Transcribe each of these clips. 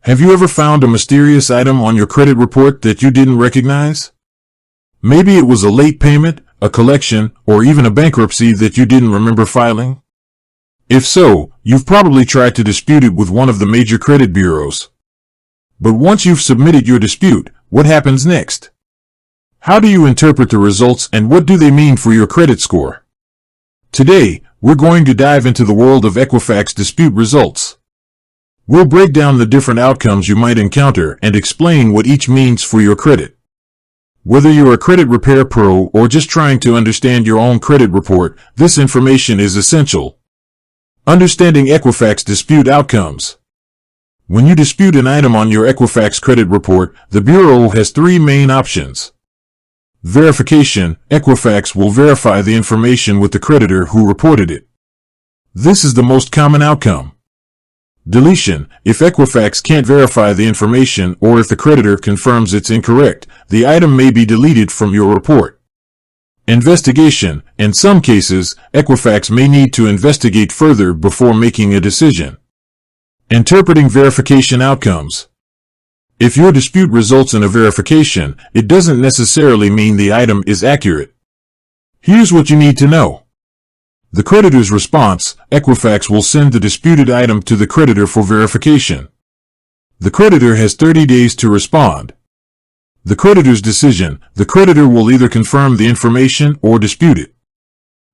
Have you ever found a mysterious item on your credit report that you didn't recognize? Maybe it was a late payment, a collection, or even a bankruptcy that you didn't remember filing? If so, you've probably tried to dispute it with one of the major credit bureaus. But once you've submitted your dispute, what happens next? How do you interpret the results and what do they mean for your credit score? Today, we're going to dive into the world of Equifax dispute results. We'll break down the different outcomes you might encounter and explain what each means for your credit. Whether you're a credit repair pro or just trying to understand your own credit report, this information is essential. Understanding Equifax dispute outcomes. When you dispute an item on your Equifax credit report, the bureau has three main options. Verification. Equifax will verify the information with the creditor who reported it. This is the most common outcome. Deletion. If Equifax can't verify the information or if the creditor confirms it's incorrect, the item may be deleted from your report. Investigation. In some cases, Equifax may need to investigate further before making a decision. Interpreting verification outcomes. If your dispute results in a verification, it doesn't necessarily mean the item is accurate. Here's what you need to know. The creditor's response. Equifax will send the disputed item to the creditor for verification. The creditor has 30 days to respond. The creditor's decision. The creditor will either confirm the information or dispute it.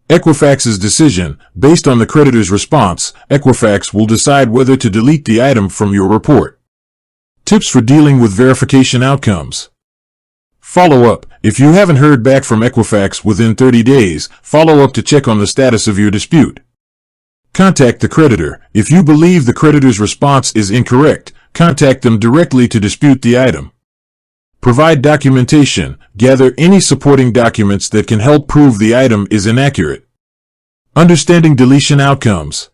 Equifax's decision. Based on the creditor's response, Equifax will decide whether to delete the item from your report. Tips for dealing with verification outcomes. Follow up. If you haven't heard back from Equifax within 30 days, follow up to check on the status of your dispute. Contact the creditor. If you believe the creditor's response is incorrect, contact them directly to dispute the item. Provide documentation. Gather any supporting documents that can help prove the item is inaccurate. Understanding deletion outcomes.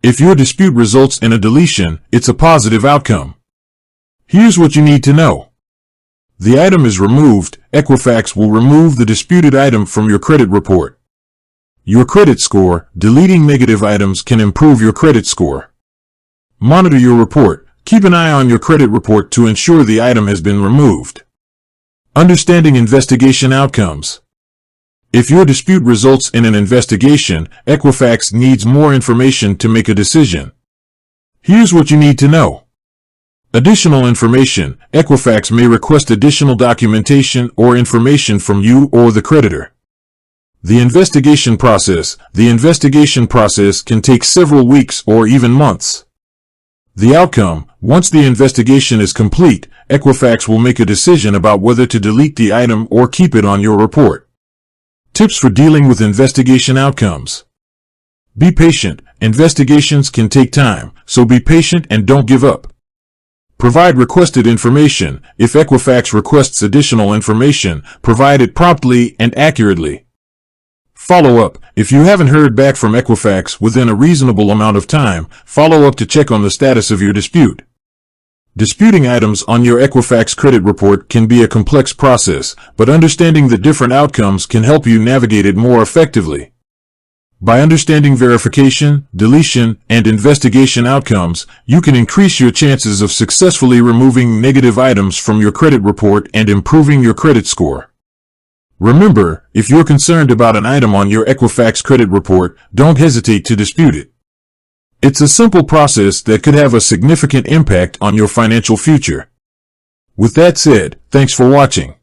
If your dispute results in a deletion, it's a positive outcome. Here's what you need to know. The item is removed. Equifax will remove the disputed item from your credit report. Your credit score. Deleting negative items can improve your credit score. Monitor your report. Keep an eye on your credit report to ensure the item has been removed. Understanding investigation outcomes. If your dispute results in an investigation, Equifax needs more information to make a decision. Here's what you need to know. Additional information. Equifax may request additional documentation or information from you or the creditor. The investigation process. The investigation process can take several weeks or even months. The outcome. Once the investigation is complete, Equifax will make a decision about whether to delete the item or keep it on your report. Tips for dealing with investigation outcomes. Be patient. Investigations can take time, so be patient and don't give up. Provide requested information. If Equifax requests additional information, provide it promptly and accurately. Follow up. If you haven't heard back from Equifax within a reasonable amount of time, follow up to check on the status of your dispute. Disputing items on your Equifax credit report can be a complex process, but understanding the different outcomes can help you navigate it more effectively. By understanding verification, deletion, and investigation outcomes, you can increase your chances of successfully removing negative items from your credit report and improving your credit score. Remember, if you're concerned about an item on your Equifax credit report, don't hesitate to dispute it. It's a simple process that could have a significant impact on your financial future. With that said, thanks for watching.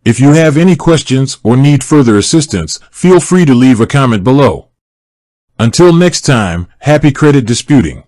If you have any questions or need further assistance, feel free to leave a comment below. Until next time, happy credit disputing.